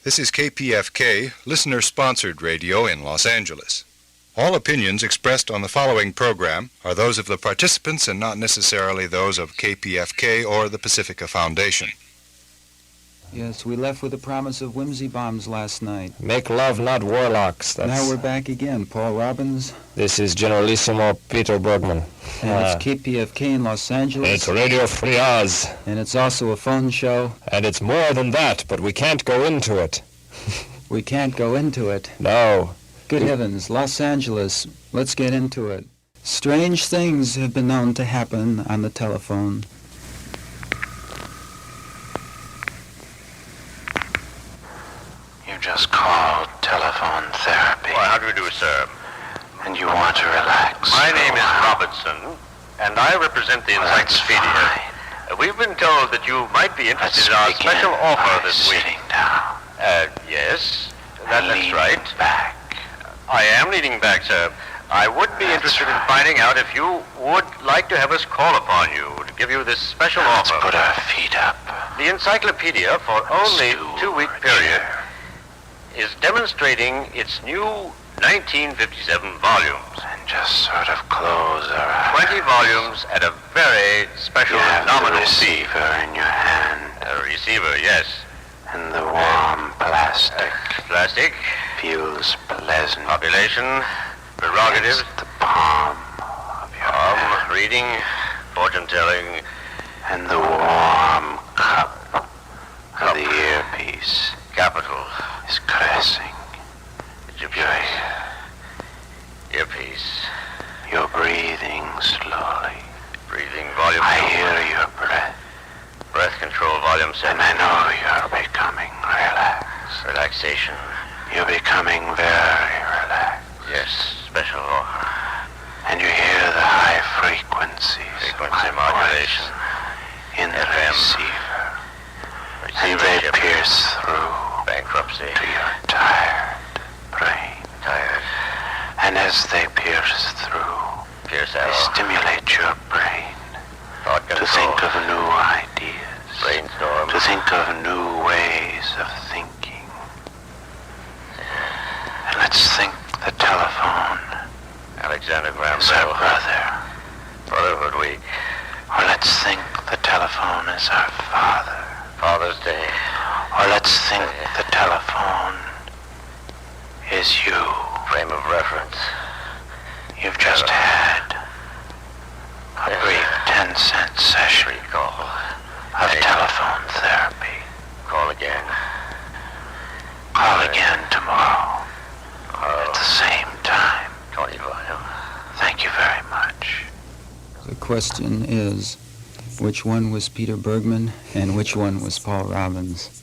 This is KPFK, listener-sponsored radio in Los Angeles. All opinions expressed on the following program are those of the participants and not necessarily those of KPFK or the Pacifica Foundation. Yes, we left with a promise of whimsy bombs last night. Make love, not warlocks. Now we're back again. Paul Robbins. This is Generalissimo Peter Bergman. And it's KPFK in Los Angeles. It's Radio Free Oz. And it's also a phone show. And it's more than that, but we can't go into it. We can't go into it. No. Good heavens, Los Angeles. Let's get into it. Strange things have been known to happen on the telephone. Just called telephone therapy. Why, how do you do, sir? And you want to relax. My name is Robinson, and I represent the encyclopedia. We've been told that you might be interested in our special offer this week. Sitting down. Yes, that's right. Back. I am leaning back, sir. I would be interested in finding out if you would like to have us call upon you to give you this special offer. Let's put our feet up. The encyclopedia, for only a 2-week period, is demonstrating its new 1957 volumes. And just sort of close our eyes. 20 volumes at a very special nominal fee. Receiver in your hand. A receiver, yes. And the warm plastic. Plastic. Feels pleasant. Population. Prerogatives. Against the palm of your hand. Reading. Fortune-telling. And the warm cup of the earpiece. Capital. Is caressing Your earpiece. You're breathing slowly. Breathing volume. I hear your breath. Breath control volume 7. And I know you're becoming relaxed. Relaxation. You're becoming very relaxed. Yes, special offer. And you hear the high frequencies Frequency modulation. In the FM. receiver. And they pierce through bankruptcy to your tired brain. Tired. And as they pierce through, they stimulate your brain to think of new ideas, brainstorm, to think of new ways of thinking. And let's think the telephone Alexander Graham is our brother. Brotherhood Week. Or let's think the telephone is our father. Father's Day. Or let's think the telephone is you. Frame of reference. You've just had a brief 10-cent session of telephone therapy. Call again. Call again tomorrow at the same time. 20 volume. Thank you very much. The question is, which one was Peter Bergman and which one was Paul Robbins?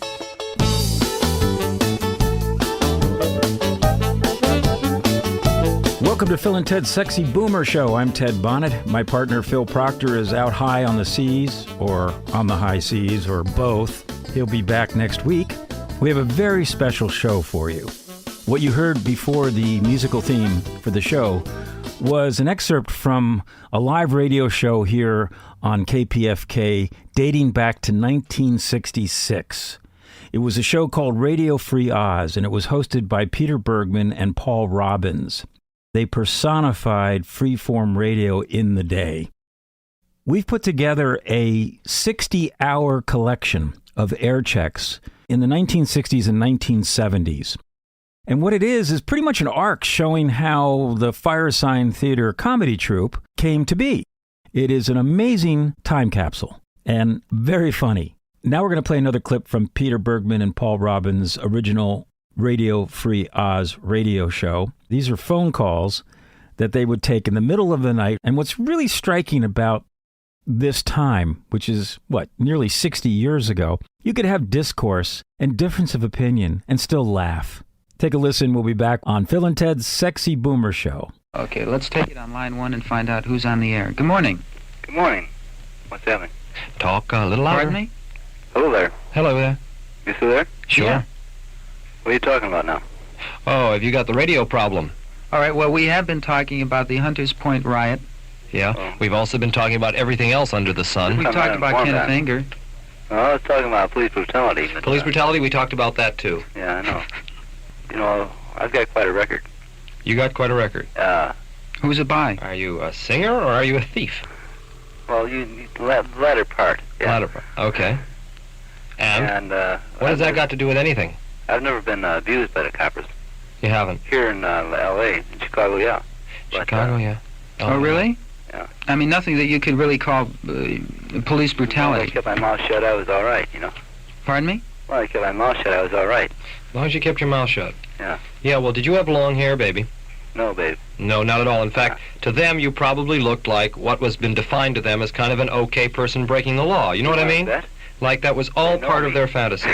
Welcome to Phil and Ted's Sexy Boomer Show. I'm Ted Bonnet. My partner Phil Proctor is out high on the seas, or on the high seas, or both. He'll be back next week. We have a very special show for you. What you heard before the musical theme for the show was an excerpt from a live radio show here on KPFK dating back to 1966. It was a show called Radio Free Oz, and it was hosted by Peter Bergman and Paul Robbins. They personified freeform radio in the day. We've put together a 60-hour collection of air checks in the 1960s and 1970s. And what it is pretty much an arc showing how the Firesign Theatre Comedy Troupe came to be. It is an amazing time capsule and very funny. Now we're going to play another clip from Peter Bergman and Paul Robbins' original Radio Free Oz radio show. These are phone calls that they would take in the middle of the night. And what's really striking about this time, which is, nearly 60 years ago, you could have discourse and difference of opinion and still laugh. Take a listen. We'll be back on Phil and Ted's Sexy Boomer Show. Okay, let's take it on line 1 and find out who's on the air. Good morning. Good morning. What's happening? Talk a little louder. Pardon me? Hello there. Hello there. You still there? Sure. Yeah. What are you talking about now? Oh, have you got the radio problem? All right, well, we have been talking about the Hunters Point riot. Yeah. We've also been talking about everything else under the sun. We talked about Kenneth Anger. Well, I was talking about police brutality. But, Police brutality, we talked about that too. Yeah, I know. You know, I've got quite a record. You got quite a record. Who's it by? Are you a singer or are you a thief? Well, the latter part. Yeah. Latter part. Okay. And And what has that got to do with anything? I've never been abused by the coppers. You haven't. Here in L.A., in Chicago, yeah. But, Chicago, yeah. Oh, really? Yeah. I mean, nothing that you could really call police Well, I brutality. kept my mouth shut, I was all right, you know. Pardon me? Well, I kept my mouth shut, I was all right. As long as you kept your mouth shut. Yeah. Yeah, well, did you have long hair, baby? No, babe. No, not at all. In fact, to them, you probably looked like what was been defined to them as kind of an okay person breaking the law. You know what I mean? That? Like that was all They know part of me. their fantasy.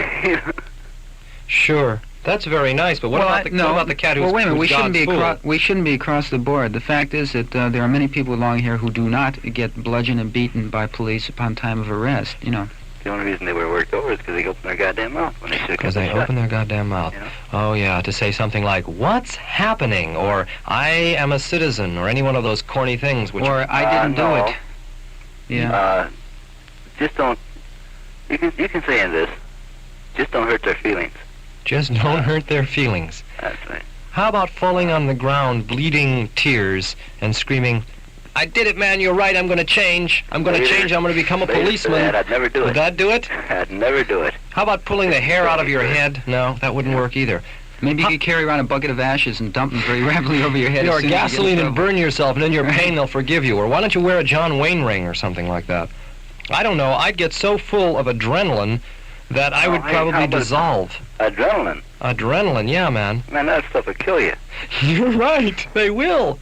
Sure. That's very nice, but what about the cat who's well, wait a minute. who's We shouldn't God's be fool? across the board. The fact is that there are many people along here who do not get bludgeoned and beaten by police upon time of arrest. You know. The only reason they were worked over is because they opened their goddamn mouth when they should have Because kept they it shut. open their goddamn mouth. You know? Oh, yeah, to say something like, "What's happening?" or "I am a citizen," or any one of those corny things which... Or I didn't do no. it. Yeah. Just don't. You can say in this. Just don't hurt their feelings. Just don't hurt their feelings. That's right. How about falling on the ground, bleeding tears, and screaming, "I did it, man, you're right, I'm going to change. I'm going to change, I'm going to become a policeman." I'd never do Would it. that do it? I'd never do it. How about pulling the hair out of your head? No, that wouldn't work either. Maybe you could carry around a bucket of ashes and dump them very rapidly over your head. Or as soon as you get in gasoline and trouble. burn yourself, and in your pain they'll forgive you. Or why don't you wear a John Wayne ring or something like that? I don't know. I'd get so full of adrenaline that I would hey, probably how about- dissolve. Adrenaline. Adrenaline, yeah, man. Man, that stuff will kill you. You're right. They will.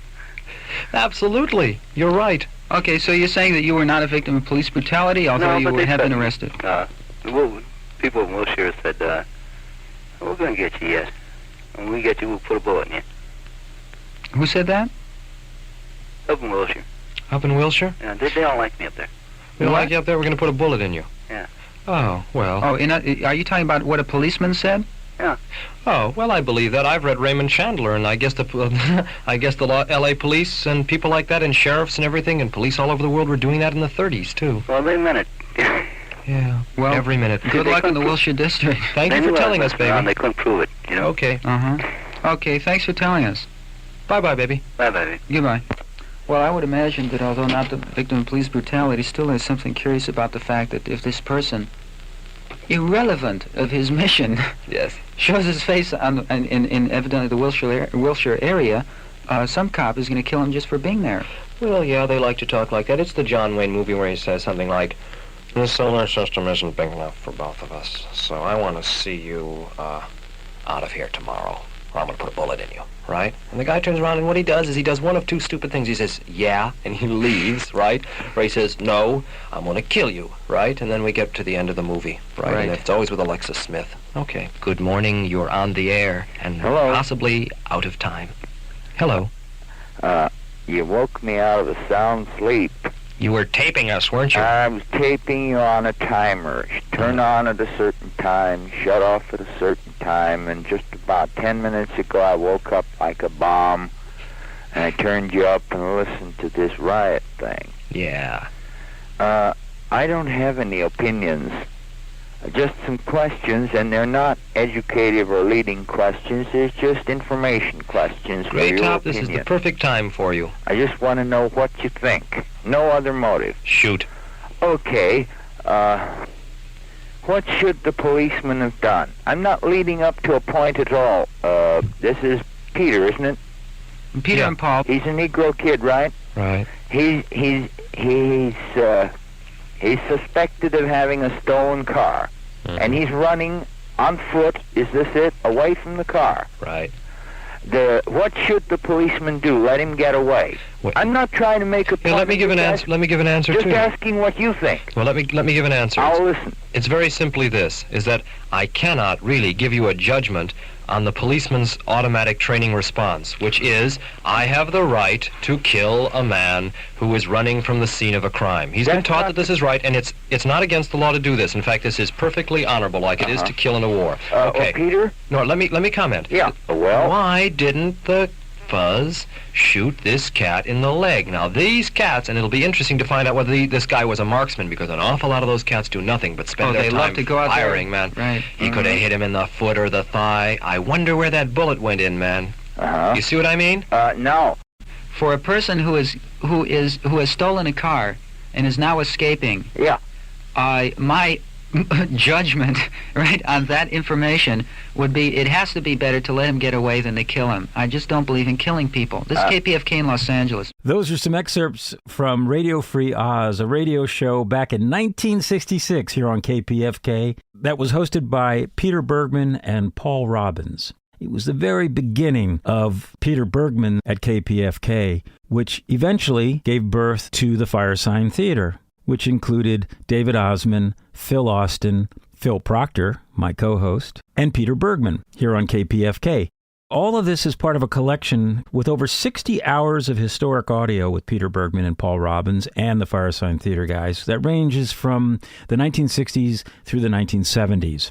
Absolutely. You're right. Okay, so you're saying that you were not a victim of police brutality, although No, you but they had been said- arrested. People in Wilshire said, we're going to get you yet. When we get you, we'll put a bullet in you. Who said that? Up in Wilshire. Up in Wilshire? Yeah, they don't like me up there. We don't What? like you up there, we're going to put a bullet in you. Yeah. Oh, well. Oh, are you talking about what a policeman said? Oh, well, I believe that. I've read Raymond Chandler, and I guess the L.A. police and people like that, and sheriffs and everything, and police all over the world were doing that in the 30s, too. Well, they meant it. Yeah, Well, every minute. Good luck in the Wilshire district. Thank They you knew for I was telling us, messing around. baby. They couldn't prove it, you know? Okay. Okay, thanks for telling us. Bye-bye, baby. Bye, baby. Goodbye. Well, I would imagine that although not the victim of police brutality, still there's something curious about the fact that if this person, irrelevant of his mission, Yes. shows his face in evidently the Wilshire area, some cop is going to kill him just for being there. Well, yeah, they like to talk like that. It's the John Wayne movie where he says something like, "The solar system isn't big enough for both of us, so I want to see you out of here tomorrow, or I'm going to put a bullet in you," right? And the guy turns around, and what he does is he does one of two stupid things. He says, "Yeah," and he leaves, right? Or he says, "No, I'm going to kill you," right? And then we get to the end of the movie, right? Right. And it's always with Alexis Smith. Okay. Good morning, you're on the air, and Hello. possibly out of time. Hello. You woke me out of a sound sleep. You were taping us, weren't you? I was taping you on a timer. Turn on at a certain time, shut off at a certain time, and just about 10 minutes ago I woke up like a bomb, and I turned you up and listened to this riot thing. Yeah. I don't have any opinions. Just some questions, and they're not educative or leading questions. They're just information questions for Great your Top, this is opinion. the perfect time for you. I just want to know what you think. No other motive. Shoot. Okay, what should the policeman have done? I'm not leading up to a point at all. This is Peter, isn't it? Peter Yeah. and Paul. He's a Negro kid, right? Right. He's suspected of having a stolen car, and he's running on foot. Is this it? Away from the car. Right. What should the policeman do? Let him get away. What- I'm not trying to make a point. Here, let me give an just answer. Let me give an answer Just too. asking what you think. Well, let me give an answer. I'll listen. It's very simply this: is that I cannot really give you a judgment on the policeman's automatic training response, which is I have the right to kill a man who is running from the scene of a crime. He's been That's taught not that this is right, and it's not against the law to do this. In fact, this is perfectly honorable, like it is to kill in a war. Okay. Peter? No, let me comment. Yeah. Well, Why didn't the Fuzz, shoot this cat in the leg. Now, these cats, and it'll be interesting to find out whether this guy was a marksman, because an awful lot of those cats do nothing but spend their they time love to go out firing, there. man. Right. He could have hit him in the foot or the thigh. I wonder where that bullet went in, man. Uh-huh. You see what I mean? No. For a person who has stolen a car and is now escaping, Yeah. my judgment, right, on that information would be it has to be better to let him get away than to kill him. I just don't believe in killing people. This is KPFK in Los Angeles. Those are some excerpts from Radio Free Oz, a radio show back in 1966 here on KPFK that was hosted by Peter Bergman and Paul Robbins. It was the very beginning of Peter Bergman at KPFK, which eventually gave birth to the Firesign Theatre, which included David Ossman, Phil Austin, Phil Proctor, my co-host, and Peter Bergman here on KPFK. All of this is part of a collection with over 60 hours of historic audio with Peter Bergman and Paul Robbins and the Firesign Theatre guys that ranges from the 1960s through the 1970s.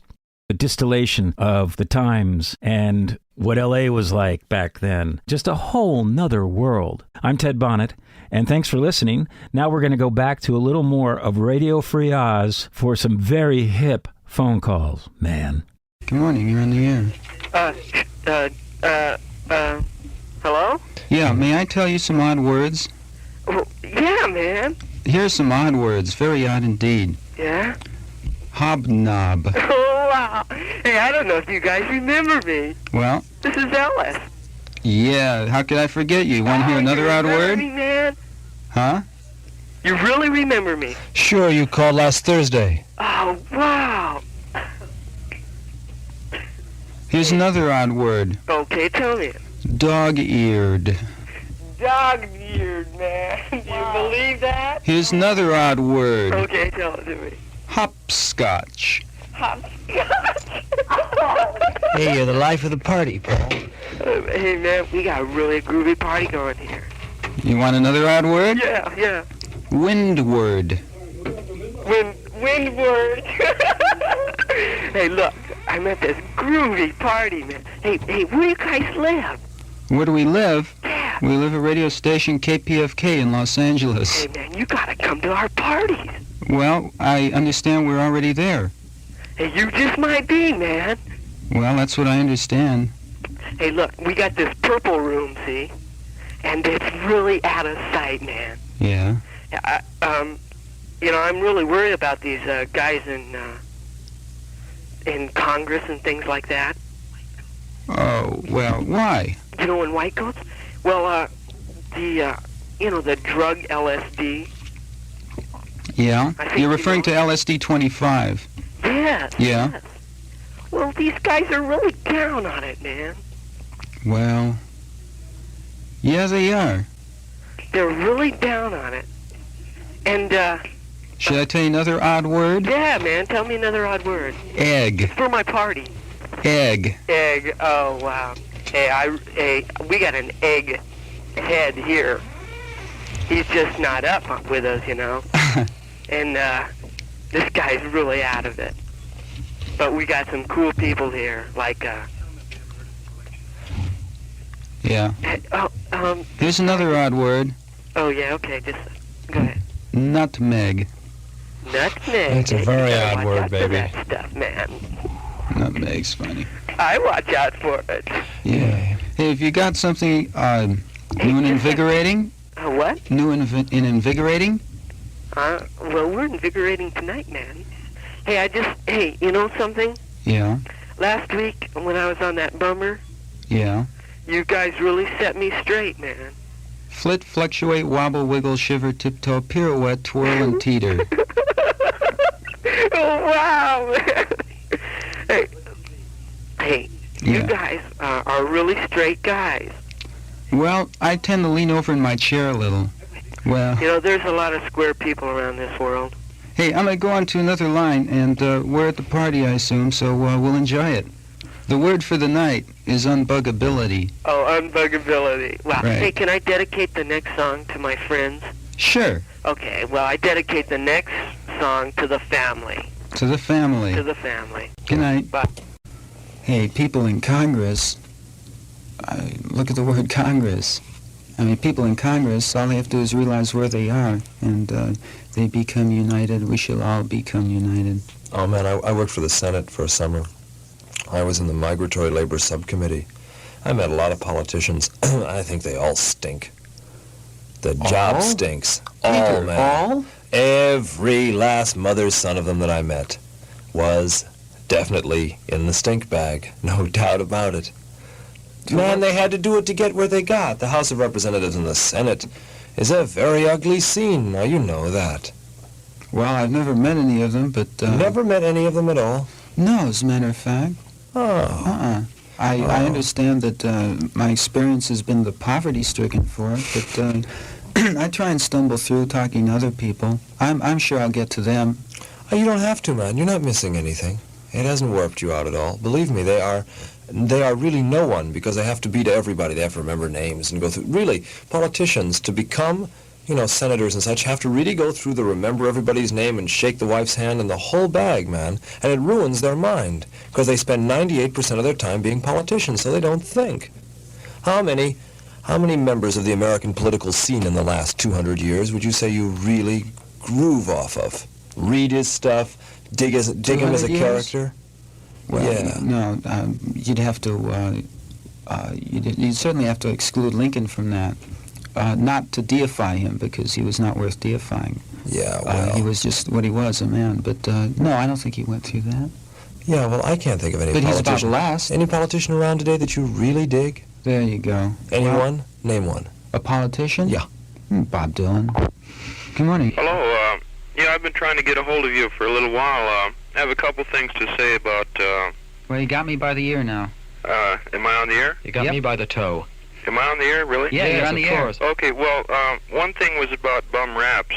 A distillation of the times and what LA was like back then. Just a whole nother world. I'm Ted Bonnet, and thanks for listening. Now we're going to go back to a little more of Radio Free Oz for some very hip phone calls. Man. Good morning, you're on the air. Hello? Yeah, may I tell you some odd words? Oh, yeah, man. Here's some odd words, very odd indeed. Yeah? Hobnob. Oh, wow. Hey, I don't know if you guys remember me. Well, This is Ellis. yeah, how could I forget you? Want to hear another you odd remember word? me, man? Huh? You really remember me? Sure, you called last Thursday. Oh, wow. Here's another odd word. Okay, tell me. Dog-eared. Dog-eared, man. Do you believe that? Here's another odd word. Okay, tell it to me. Hopscotch. Hopscotch. Hey, you're the life of the party, Paul. Hey, man, we got a really groovy party going here. You want another odd word? Yeah, yeah. Windward. Windward. Hey, look, I'm at this groovy party, man. Hey, where do you guys live? Where do we live? Yeah. We live at radio station KPFK in Los Angeles. Hey, man, you gotta come to our parties. Well, I understand we're already there. Hey, you just might be, man. Well, that's what I understand. Hey, look, we got this purple room, see? And it's really out of sight, man. Yeah. I'm really worried about these guys in Congress and things like that. Oh, well, why? You know, in white coats? Well, the drug LSD. Yeah? I think You're you referring to LSD 25. Yes. Yeah? Yes. Well, these guys are really down on it, man. Well, yeah, they are. They're really down on it. And, Should I tell you another odd word? yeah, man, tell me another odd word. Egg. For my party. Egg. Egg. Oh, wow. Hey, we got an egg head here. He's just not up with us, you know. And, this guy's really out of it. But we got some cool people here, like, Yeah. Here's another odd word. Oh, yeah, okay, just go ahead. Nutmeg. Nutmeg. That's a very You gotta odd watch word, out for baby. that stuff, man. Nutmeg's funny. I watch out for it. Yeah. Hey, have you got something new and invigorating? What? New and invigorating? Well, we're invigorating tonight, man. Hey, you know something? Yeah. Last week, when I was on that bummer, Yeah. you guys really set me straight, man. Flit, fluctuate, wobble, wiggle, shiver, tiptoe, pirouette, twirl, and teeter. Oh, wow, man. Hey, you Yeah. guys are really straight guys. Well, I tend to lean over in my chair a little. Well, You know, there's a lot of square people around this world. hey, I'm going to go on to another line, and we're at the party, I assume, so we'll enjoy it. The word for the night is unbuggability. Oh, unbuggability. Wow. Right. Hey, can I dedicate the next song to my friends? Sure, Okay, well, I dedicate the next song to the family. to the family. To the family. Good night. Bye. Hey, people in Congress, look at the word Congress. I mean, people in Congress, all they have to do is realize where they are, and they become united. We shall all become united. Oh, man, I worked for the Senate for a summer. I was in the Migratory Labor Subcommittee. I met a lot of politicians. I think they all stink. The job stinks. All, man. All? Every last mother's son of them that I met was definitely in the stink bag. No doubt about it. Man, they had to do it to get where they got. The House of Representatives and the Senate is a very ugly scene. Now, you know that. Well, I've never met any of them, but... Never met any of them at all? No, as a matter of fact. Oh. I understand that my experience has been the poverty-stricken for it, but I try and stumble through talking to other people. I'm sure I'll get to them. Oh, you don't have to, man. You're not missing anything. It hasn't warped you out at all. Believe me, they are really no one, because they have to be to everybody. They have to remember names and go through... Really, politicians, to become, senators and such, have to really go through the remember everybody's name and shake the wife's hand and the whole bag, man. And it ruins their mind, because they spend 98% of their time being politicians, so they don't think. How many members of the American political scene in the last 200 years would you say you really groove off of? Read his stuff, dig him as a character? Well, yeah. No, you'd have to, you'd certainly have to exclude Lincoln from that. Not to deify him, because he was not worth deifying. Yeah, well... he was just what he was, a man. But, no, I don't think he went through that. Yeah, well, I can't think of any politician. But he's about last. Any politician around today that you really dig? There you go. Anyone? Well, name one. A politician? Yeah. Bob Dylan. Good morning. Hello, yeah, I've been trying to get a hold of you for a little while. I have a couple things to say about, Well, you got me by the ear now. Am I on the air? You got me by the toe. Am I on the air, really? Yeah, you're on the air. Okay, well, one thing was about bum raps,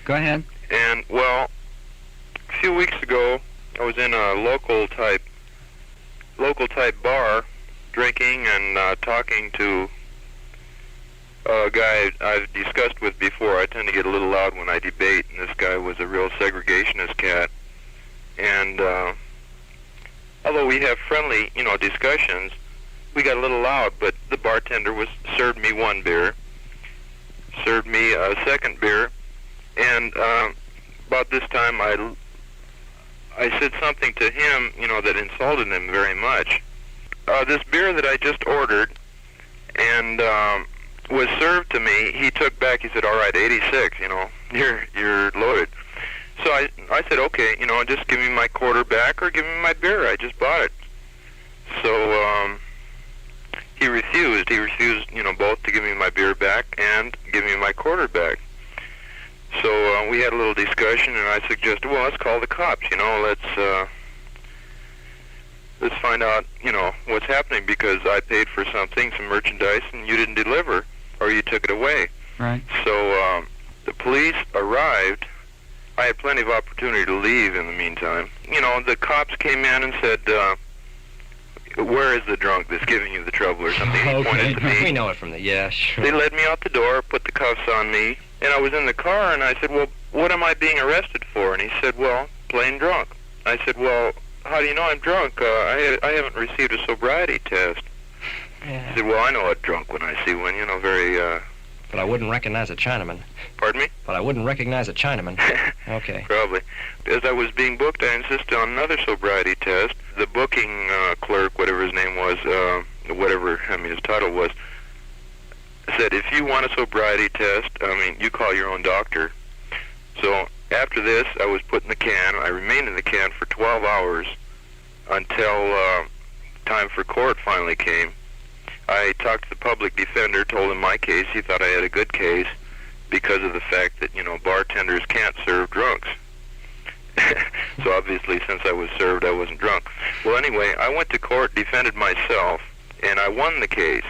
Go ahead. And, well, a few weeks ago, I was in a local type bar, drinking and talking to a guy I've discussed with before. I tend to get a little loud when I debate, and this guy was a real segregationist cat. And although we have friendly, discussions, we got a little loud, but the bartender served me one beer, served me a second beer, and about this time I said something to him, that insulted him very much. This beer that I just ordered and was served to me, he took back, he said, all right, 86, you're loaded. So I said, okay, just give me my quarter back or give me my beer. I just bought it. So he refused, both to give me my beer back and give me my quarter back. So we had a little discussion, and I suggested, well, let's call the cops, let's find out, what's happening, because I paid for something, some merchandise, and you didn't deliver, or you took it away. Right. So the police arrived. I had plenty of opportunity to leave in the meantime. The cops came in and said, where is the drunk that's giving you the trouble or something? He pointed to me. We know it from the... Yeah, sure. They led me out the door, put the cuffs on me, and I was in the car, and I said, well, what am I being arrested for? And he said, well, plain drunk. I said, well, how do you know I'm drunk? I haven't received a sobriety test. Yeah. He said, well, I know a drunk when I see one, very... But I wouldn't recognize a Chinaman. Pardon me? But I wouldn't recognize a Chinaman. Okay. Probably. As I was being booked, I insisted on another sobriety test. The booking clerk, whatever his name was, his title was, said, if you want a sobriety test, you call your own doctor. So after this, I was put in the can. I remained in the can for 12 hours until time for court finally came. I talked to the public defender, told him my case. He thought I had a good case because of the fact that, bartenders can't serve drunks. So obviously, since I was served, I wasn't drunk. Well, anyway, I went to court, defended myself, and I won the case.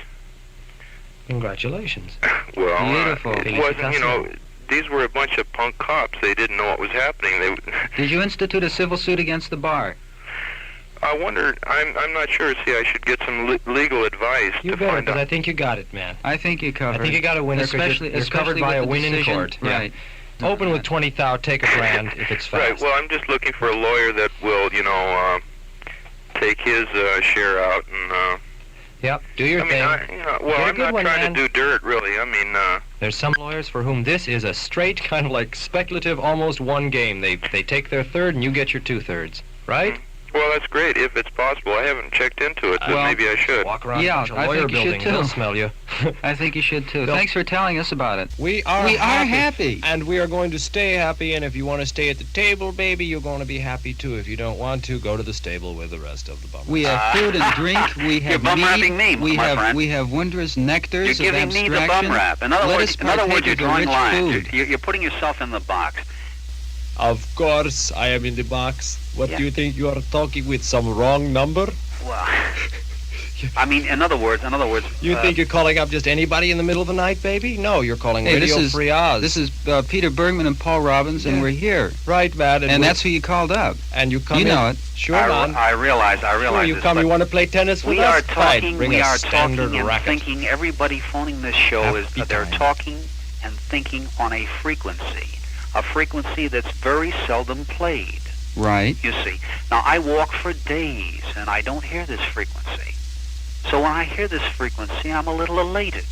Congratulations. Well, Beautiful. It wasn't, these were a bunch of punk cops. They didn't know what was happening. Did you institute a civil suit against the bar? I wondered, I'm not sure. See, I should get some legal advice to find out. I think you got it, man. I think you covered. I think you got a winner, especially you're covered by a win in court. Right. Yeah. Open with 20,000, take a grand if it's fast. Right, well, I'm just looking for a lawyer that will, take his share out and Yep, do your thing. I'm not trying to do dirt, really. I mean, There's some lawyers for whom this is a straight kind of like speculative, almost one game. They take their third and you get your 2/3, right? Well, that's great if it's possible. I haven't checked into it, but maybe I should. Walk around Yeah, a I lawyer think you building, should too. they'll smell you. I think you should too. Thanks for telling us about it. We are happy. And we are going to stay happy, and if you want to stay at the table, baby, you're going to be happy too. If you don't want to, go to the stable with the rest of the bum. We have food and drink. We have You're bum-rapping me, my friend. We have wondrous nectars You're giving of me the abstraction. bum rap. In other Let words, us partake you're of the drawing rich lines. food. You're putting yourself in the box. Of course, I am in the box. What Yeah. do you think? You are talking with some wrong number? Well, I mean, in other words, You think you're calling up just anybody in the middle of the night, baby? No, you're calling Hey, Radio Free Oz. This is Peter Bergman and Paul Robbins, and we're here. Right, man. And that's who you called up. And you come You in. know it. Sure, man. I realize Sure, you this, come, but you want to play tennis with we us? are talking, Fine, bring we a are talking standard and racket. thinking. Everybody phoning this show is they're talking and thinking on a frequency that's very seldom played. Right. You see. Now, I walk for days, and I don't hear this frequency. So when I hear this frequency, I'm a little elated.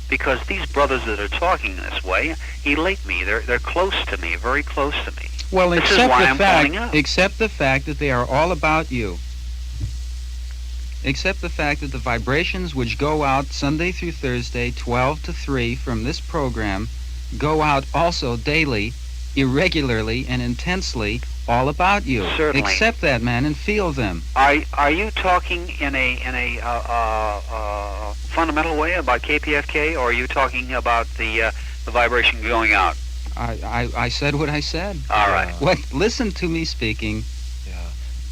Because these brothers that are talking this way elate me. They're close to me, very close to me. Well, This is why I'm phoning up. except the fact that they are all about you. Except the fact that the vibrations which go out Sunday through Thursday, 12 to 3 from this program, go out also daily, irregularly and intensely, all about you. Certainly. Accept that, man, and feel them. Are you talking in a fundamental way about KPFK, or are you talking about the vibration going out? I said what I said. All right. What? Listen to me speaking. Yeah.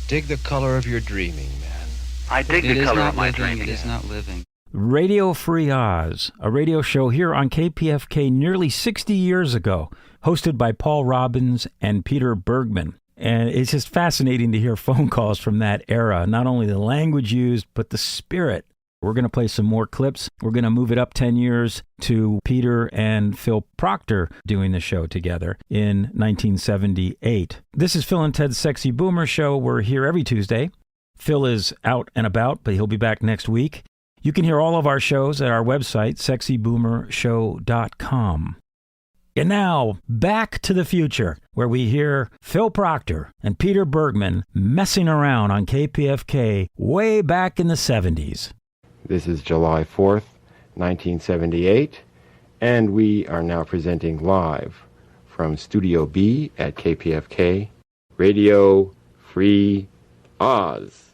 Dig the color of your dreaming, man. I dig the color of my dreaming. It is not living. Radio Free Oz, a radio show here on KPFK nearly 60 years ago, hosted by Paul Robbins and Peter Bergman. And it's just fascinating to hear phone calls from that era, not only the language used, but the spirit. We're going to play some more clips. We're going to move it up 10 years to Peter and Phil Proctor doing the show together in 1978. This is Phil and Ted's Sexy Boomer Show. We're here every Tuesday. Phil is out and about, but he'll be back next week. You can hear all of our shows at our website, sexyboomershow.com. And now, back to the future, where we hear Phil Proctor and Peter Bergman messing around on KPFK way back in the 70s. This is July 4th, 1978, and we are now presenting live from Studio B at KPFK, Radio Free Oz.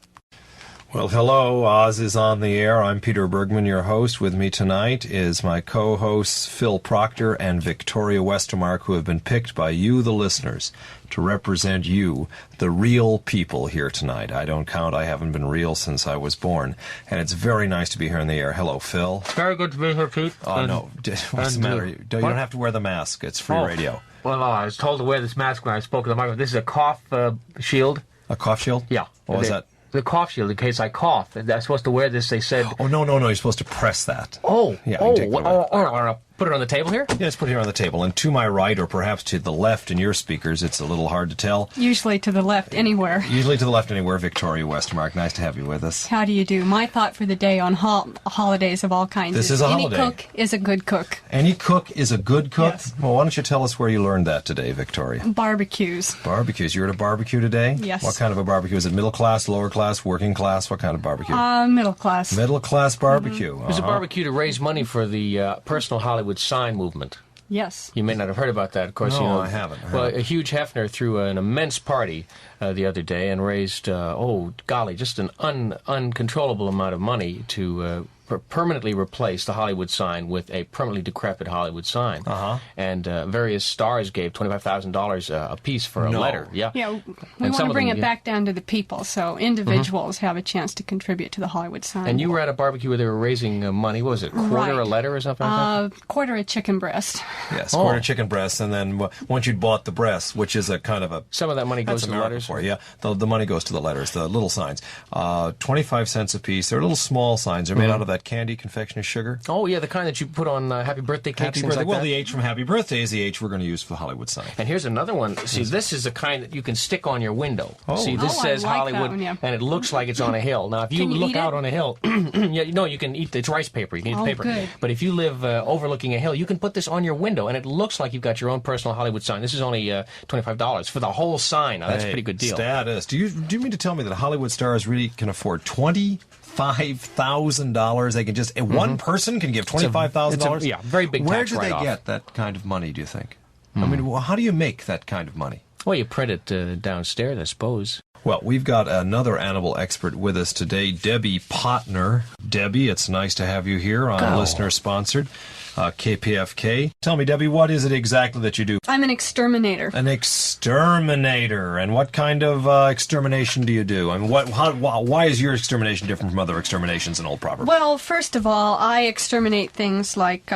Well, hello, Oz is on the air. I'm Peter Bergman, your host. With me tonight is my co-hosts Phil Proctor and Victoria Westermark, who have been picked by you, the listeners, to represent you, the real people here tonight. I don't count. I haven't been real since I was born. And it's very nice to be here on the air. Hello, Phil. Very good to be here, Pete. Oh, no. What's the matter? You don't have to wear the mask. It's free radio. Well, I was told to wear this mask when I spoke to the microphone. This is a cough shield. A cough shield? Yeah. What was that? The cough shield, in case I cough. I'm supposed to wear this, they said. Oh, no. You're supposed to press that. Oh. Yeah. Put it on the table here? Yeah, let's put it here on the table. And to my right, or perhaps to the left in your speakers, it's a little hard to tell. Usually to the left anywhere. Usually to the left anywhere, Victoria Westermark. Nice to have you with us. How do you do? My thought for the day on holidays of all kinds This is a holiday. Any cook is a good cook. Any cook is a good cook? Yes. Well, why don't you tell us where you learned that today, Victoria? Barbecues. Barbecues. You're at a barbecue today? Yes. What kind of a barbecue? Is it middle class, lower class, working class? What kind of barbecue? Middle class. Middle class barbecue. It was a barbecue to raise money for the personal Hollywood sign movement. Yes. You may not have heard about that, of course. No, you know, I haven't. Well, a Hugh Hefner threw an immense party the other day and raised, just an uncontrollable amount of money to permanently replace the Hollywood sign with a permanently decrepit Hollywood sign. Uh-huh. And various stars gave $25,000 a piece for a letter. Yeah. Yeah, we And want some to of bring them, it back down to the people, so individuals have a chance to contribute to the Hollywood sign. And you were at a barbecue where they were raising money. What was it, quarter Right. a letter or something like that? Quarter a chicken breast. Yes, quarter chicken breast, and then once you'd bought the breast, which is a kind of a... Some of that money goes That's to the American letters? for you. Yeah, the money goes to the letters, the little signs. 25 cents a piece. They're little small signs. They're made out of that candy confection of sugar. Oh, yeah, the kind that you put on Happy Birthday cakes, things like Well, that. the H from Happy Birthday is the H we're going to use for the Hollywood sign. And here's another one. See, this is the kind that you can stick on your window. Oh. See, this Oh, I says like that Hollywood, one, yeah. and it looks like it's on a hill. Now, if you Can you look eat out it? on a hill, you can eat it's rice paper. You can eat Oh, paper. good. But if you live overlooking a hill, you can put this on your window, and it looks like you've got your own personal Hollywood sign. This is only $25 for the whole sign. Now, that's a pretty good deal. Status. Do you mean to tell me that Hollywood stars really can afford $25,000? They can just one person can give $25,000. Yeah, very big Where tax do they write-off. get that kind of money? Do you think? I mean, how do you make that kind of money? Well, you print it downstairs, I suppose. Well, we've got another animal expert with us today, Debbie Potner. Debbie, it's nice to have you here on listener-sponsored KPFK. Tell me, Debbie, what is it exactly that you do? I'm an exterminator. An exterminator. And what kind of extermination do you do? I mean, why is your extermination different from other exterminations in Old Proverb? Well, first of all, I exterminate things like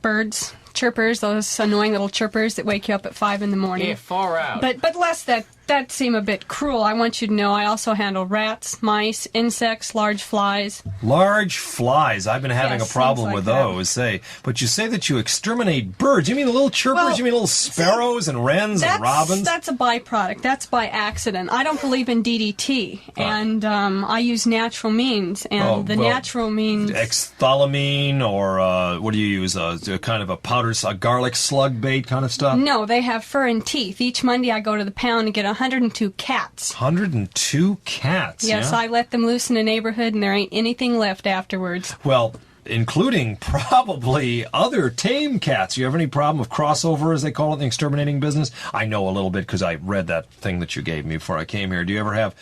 birds, chirpers, those annoying little chirpers that wake you up at 5 in the morning. Yeah, far out. But lest that seem a bit cruel, I want you to know I also handle rats, mice, insects, large flies. Large flies. I've been having Yes, a problem things with like that. those. But you say that you exterminate birds. You mean the little chirpers? Well, you mean little sparrows and wrens and robins? That's a byproduct. That's by accident. I don't believe in DDT, and I use natural means. And natural means... Exthalamine, or what do you use? A kind of a powder, a garlic slug bait kind of stuff? No, they have fur and teeth. Each Monday I go to the pound and get 102 cats. 102 cats, Yes, yeah? I let them loose in the neighborhood, and there ain't anything left afterwards. Well, including probably other tame cats. You have any problem with crossover, as they call it in the exterminating business? I know a little bit because I read that thing that you gave me before I came here. Do you ever have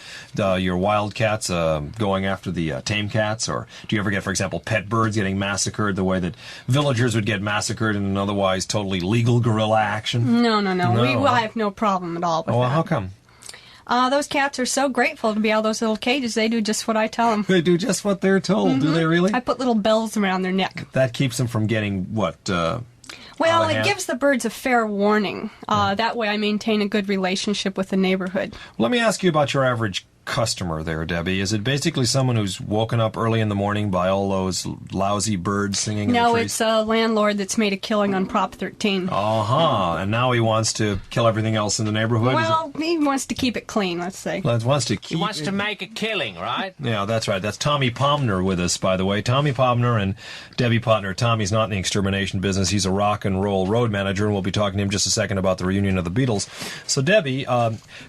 your wild cats going after the tame cats? Or do you ever get, for example, pet birds getting massacred the way that villagers would get massacred in an otherwise totally legal guerrilla action? No. I have no problem at all with Oh, that. how come? Those cats are so grateful to be out of those little cages. They do just what I tell them. They do just what they're told, do they really? I put little bells around their neck. That keeps them from getting, what, Well, out of it hand? gives the birds a fair warning. That way I maintain a good relationship with the neighborhood. Let me ask you about your average customer there, Debbie. Is it basically someone who's woken up early in the morning by all those lousy birds singing in the No, trees? it's a landlord that's made a killing on Prop 13. And now he wants to kill everything else in the neighborhood? Well, he wants to keep it clean, let's say. He wants to He wants to make a killing, right? Yeah, that's right. That's Tommy Pomner with us, by the way. Tommy Pomner and Debbie Potner. Tommy's not in the extermination business. He's a rock and roll road manager, and we'll be talking to him just a second about the reunion of the Beatles. So, Debbie,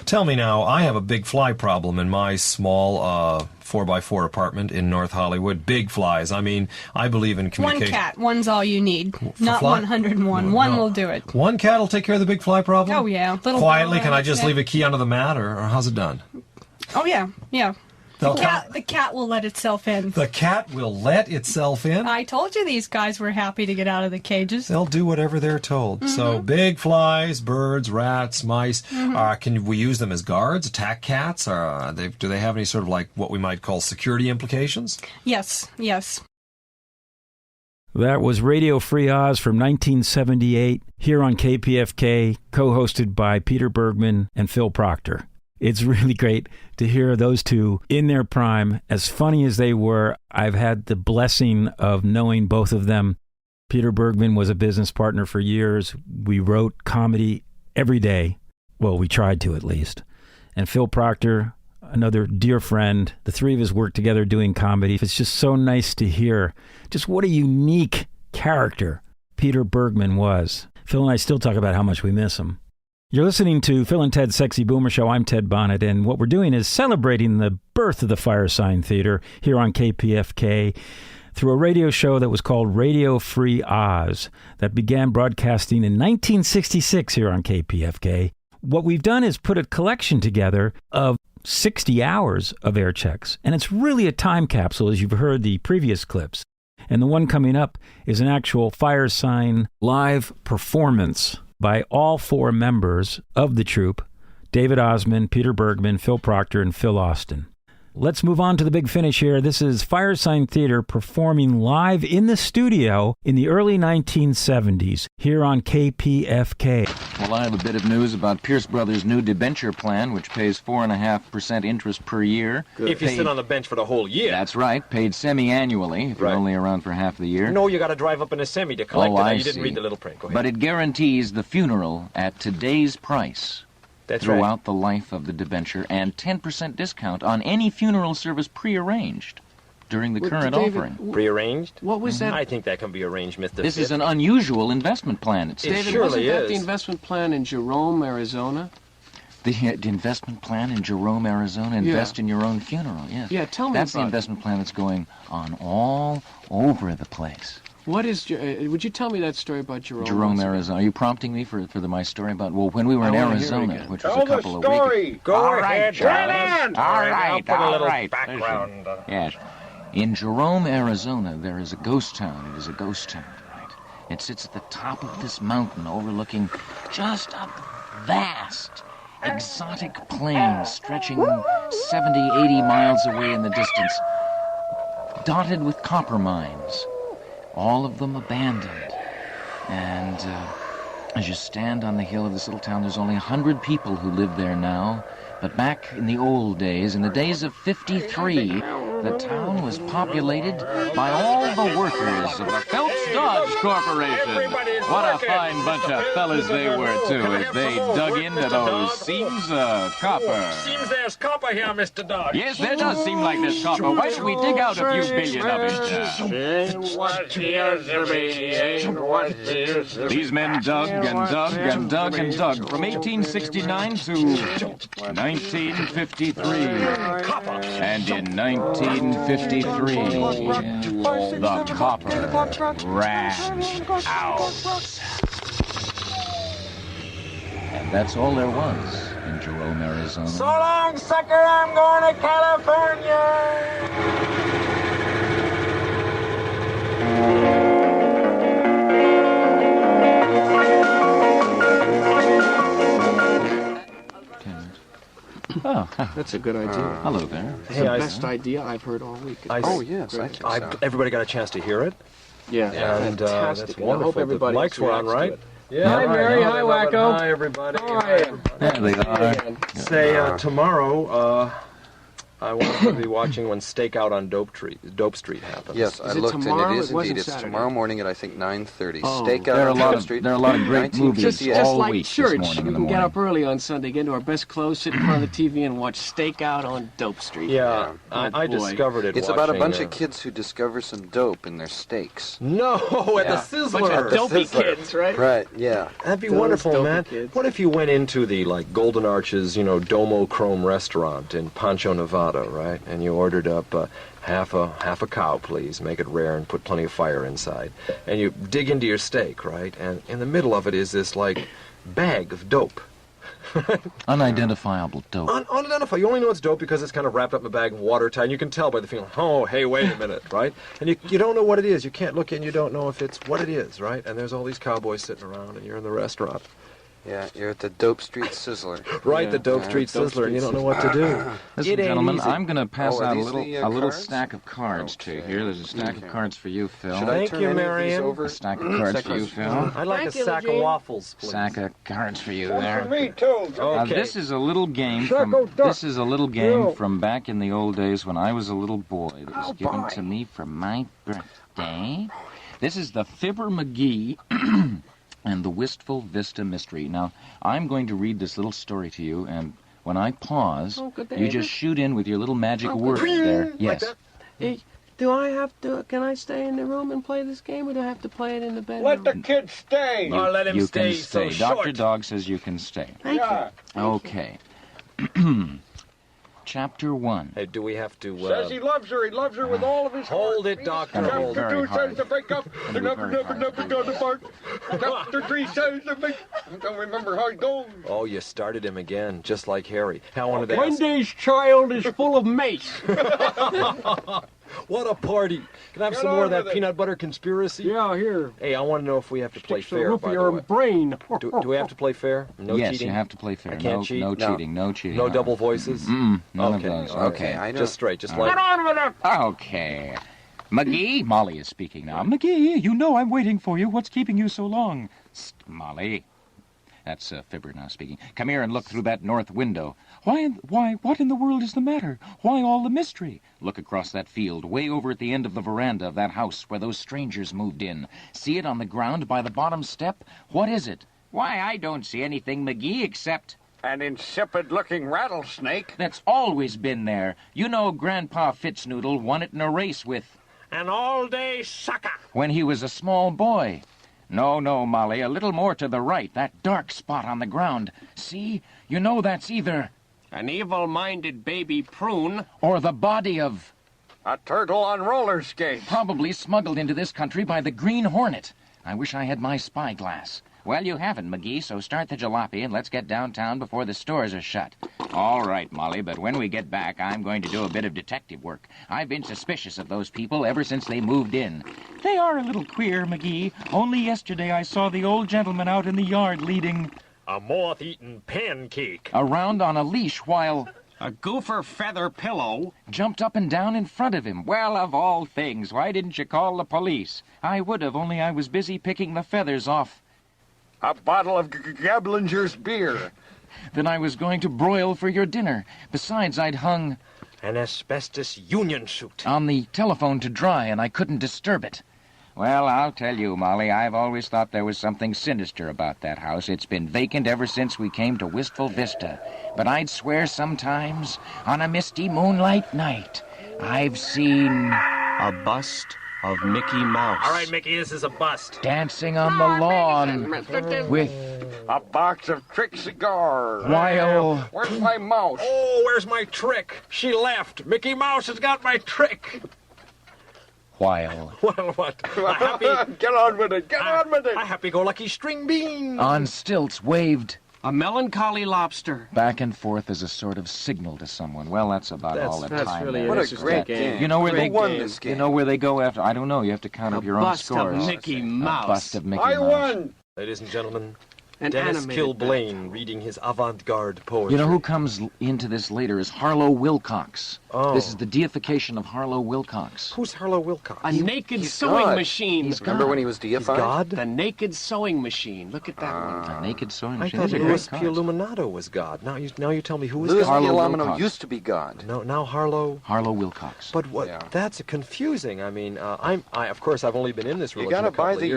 tell me now, I have a big fly problem in my small 4x4 apartment in North Hollywood. Big flies. I mean, I believe in communication. One cat, one's all you need. Not fly? 101. One will do it. One cat will take care of the big fly problem? Oh, yeah. Little Quietly, bell can I just yeah. leave a key under the mat, or how's it done? Oh, yeah. They'll The cat will let itself in. The cat will let itself in? I told you these guys were happy to get out of the cages. They'll do whatever they're told. So big flies, birds, rats, mice. Can we use them as guards, attack cats? Or do they have any sort of like what we might call security implications? Yes. That was Radio Free Oz from 1978 here on KPFK, co-hosted by Peter Bergman and Phil Proctor. It's really great to hear those two in their prime. As funny as they were, I've had the blessing of knowing both of them. Peter Bergman was a business partner for years. We wrote comedy every day. Well, we tried to at least. And Phil Proctor, another dear friend. The three of us worked together doing comedy. It's just so nice to hear just what a unique character Peter Bergman was. Phil and I still talk about how much we miss him. You're listening to Phil and Ted's Sexy Boomer Show. I'm Ted Bonnet, and what we're doing is celebrating the birth of the Firesign Theatre here on KPFK through a radio show that was called Radio Free Oz that began broadcasting in 1966 here on KPFK. What we've done is put a collection together of 60 hours of air checks, and it's really a time capsule, as you've heard the previous clips. And the one coming up is an actual Firesign live performance by all four members of the troupe, David Ossman, Peter Bergman, Phil Proctor, and Phil Austin. Let's move on to the big finish here. This is Firesign Theatre performing live in the studio in the early 1970s here on KPFK. Well, I have a bit of news about Pierce Brothers' new debenture plan, which pays 4.5% interest per year. Good. If you sit on the bench for the whole year. That's right, paid semi-annually if you're only around for half the year. No, you got to drive up in a semi to collect it. You didn't read the little print. Go ahead. But it guarantees the funeral at today's price. That's throughout the life of the debenture, and 10% discount on any funeral service prearranged during the current offering. Prearranged? What was that? I think that can be arranged, Mr. This is an unusual investment plan, it seems. David, wasn't that the investment plan in Jerome, Arizona? The investment plan in Jerome, Arizona, invest in your own funeral, yes. Yeah, tell me That's about the investment plan that's going on all over the place. What is? Would you tell me that story about Jerome? Jerome, Arizona. Are you prompting me for my story about? Well, when we were in Arizona, which was a couple of weeks. Go ahead, Charlie. All right. Background. Yes, in Jerome, Arizona, there is a ghost town. It is a ghost town, right? It sits at the top of this mountain, overlooking just a vast, exotic plain stretching 70, 80 miles away in the distance, dotted with copper mines. All of them abandoned. And as you stand on the hill of this little town, there's only 100 people who live there now. But back in the old days, in the days of '53, the town was populated by all the workers of the Phelps Dodge Corporation. What a fine bunch of fellas they were, too, as they dug into those seams of copper. Seems there's copper here, Mr. Dodge. Yes, there does seem like there's copper. Why don't we dig out a few billion of it? These men dug and dug and dug and dug from 1869 to 1953. And in 1953, the copper ran out. And that's all there was in Jerome, Arizona. So long, sucker, I'm going to California. Oh, that's a good idea. Hello there. It's the best idea I've heard all week. Everybody got a chance to hear it? Yeah. And fantastic. that's wonderful. I hope everybody the mics were on, right? Yeah. Hi, Mary. Hi, Wacko. Hi, everybody. Hi. There they are. Say, tomorrow, I want to be watching when Stakeout on Dope Street happens. Yes, I looked, and it is indeed. It's tomorrow morning at, I think, 9:30. Stakeout on Dope Street. There are a lot of great movies just all like week church. this morning in the We can morning. get up early on Sunday, get into our best clothes, sit in front of the TV, and watch Stakeout on Dope Street. Yeah, I discovered it It's watching, about a bunch of kids who discover some dope in their steaks. No, at the Sizzler. Dopey kids, right? Right, yeah. That'd be Those wonderful, dopey man. kids. What if you went into the, Golden Arches, Domo Chrome restaurant in Pancho, Nevada, right? And you ordered up half a cow, please. Make it rare and put plenty of fire inside. And you dig into your steak, right? And in the middle of it is this, bag of dope. Unidentifiable dope. Unidentifiable. You only know it's dope because it's kind of wrapped up in a bag of watertight, and you can tell by the feeling, oh, hey, wait a minute, right? And you don't know what it is. You can't look in, you don't know if it's what it is, right? And there's all these cowboys sitting around, and you're in the restaurant. Yeah, you're at the Dope Street Sizzler. Right, the Dope Street Sizzler, and you don't know what to do. Listen, gentlemen, I'm going to pass out a little cards? stack of cards to you here. There's a stack of cards for you, Phil. Should I turn any of these over? A stack of cards for you, Phil. I'd like a sack of waffles, please. Sack of cards for you there. Me too. Okay. This is a little game from back in the old days when I was a little boy that was given to me for my birthday. This is the Fibber McGee and the Wistful Vista Mystery. Now, I'm going to read this little story to you, and when I pause, you just shoot in with your little magic word there. Yes. Hey, do I have to? Can I stay in the room and play this game, or do I have to play it in the bedroom? Let the kid stay. Or let him You stay can stay. so Dr. short. Dog says you can stay. Thank you. Okay. Chapter 1. Hey, do we have to... Says he loves her. He loves her with all of his heart. Hold it, Doctor. Gonna be Hold very it. Chapter 2 says hard. to break up. Gonna be Never very gonna part. Chapter 3 says to make... I don't remember how it goes. Oh, you started him again, just like Harry. How wanted to ask... Wendy's child is full of mace. What a party. Can I have some more of that peanut butter conspiracy? Yeah, here. Hey, I want to know if we have to play fair, Roof by of the your way. brain. Do we have to play fair? No yes, cheating? you have to play fair. I can't cheat? No cheating, no cheating. No double voices? None of Okay, those. okay. Okay. Just straight, just like... on with it! Okay. McGee, Molly is speaking now. McGee, you know I'm waiting for you. What's keeping you so long? Molly. That's Fibber now speaking. Come here and look through that north window. Why, what in the world is the matter? Why all the mystery? Look across that field, way over at the end of the veranda of that house where those strangers moved in. See it on the ground by the bottom step? What is it? Why, I don't see anything, McGee, except... An insipid-looking rattlesnake. That's always been there. You know Grandpa Fitznoodle won it in a race with... An all-day sucker. when he was a small boy. No, Molly, a little more to the right, that dark spot on the ground. See? You know that's either... An evil-minded baby prune. or the body of... A turtle on roller skates. probably smuggled into this country by the Green Hornet. I wish I had my spyglass. Well, you haven't, McGee, so start the jalopy and let's get downtown before the stores are shut. All right, Molly, but when we get back, I'm going to do a bit of detective work. I've been suspicious of those people ever since they moved in. They are a little queer, McGee. Only yesterday I saw the old gentleman out in the yard leading... A moth-eaten pancake. around on a leash while... A gopher feather pillow. jumped up and down in front of him. Well, of all things, why didn't you call the police? I would have, only I was busy picking the feathers off. A bottle of Gablinger's beer. Then I was going to broil for your dinner. Besides, I'd hung... An asbestos union suit. on the telephone to dry, and I couldn't disturb it. Well, I'll tell you, Molly, I've always thought there was something sinister about that house. It's been vacant ever since we came to Wistful Vista. But I'd swear sometimes, on a misty moonlight night, I've seen... A bust of Mickey Mouse. All right, Mickey, this is a bust. dancing on the lawn with... A box of Trick cigars. While... Where's my mouse? Oh, where's my trick? She left. Mickey Mouse has got my trick. While... Well, what? A happy... Get on with it. Get on with it. A happy-go-lucky string bean. on stilts waved... A melancholy lobster. back and forth as a sort of signal to someone. Well, that's about all the time. really there what is a for great that. game. You know where Who they won this game? You know where they go after? I don't know. You have to count up your own bust scores. of Mickey A Mouse. bust of Mickey I Mouse. won. Ladies and gentlemen, An Dennis animated Kilblain reading his avant-garde poetry. You know who comes into this later is Harlow Wilcox. Oh. This is the deification of Harlow Wilcox. Who's Harlow Wilcox? A naked he's sewing God. machine. He's Remember God. when he was deified? God? The naked sewing machine. Look at that one. A naked sewing I machine. thought These are Louis great P. cards. Illuminato was God. Now you tell me who is Louis God? Harlow Illuminato Wilcox. used to be God. No, now Harlow. Harlow Wilcox. But what? Yeah. That's confusing. I mean, I of course I've only been in this You religion gotta a couple buy of the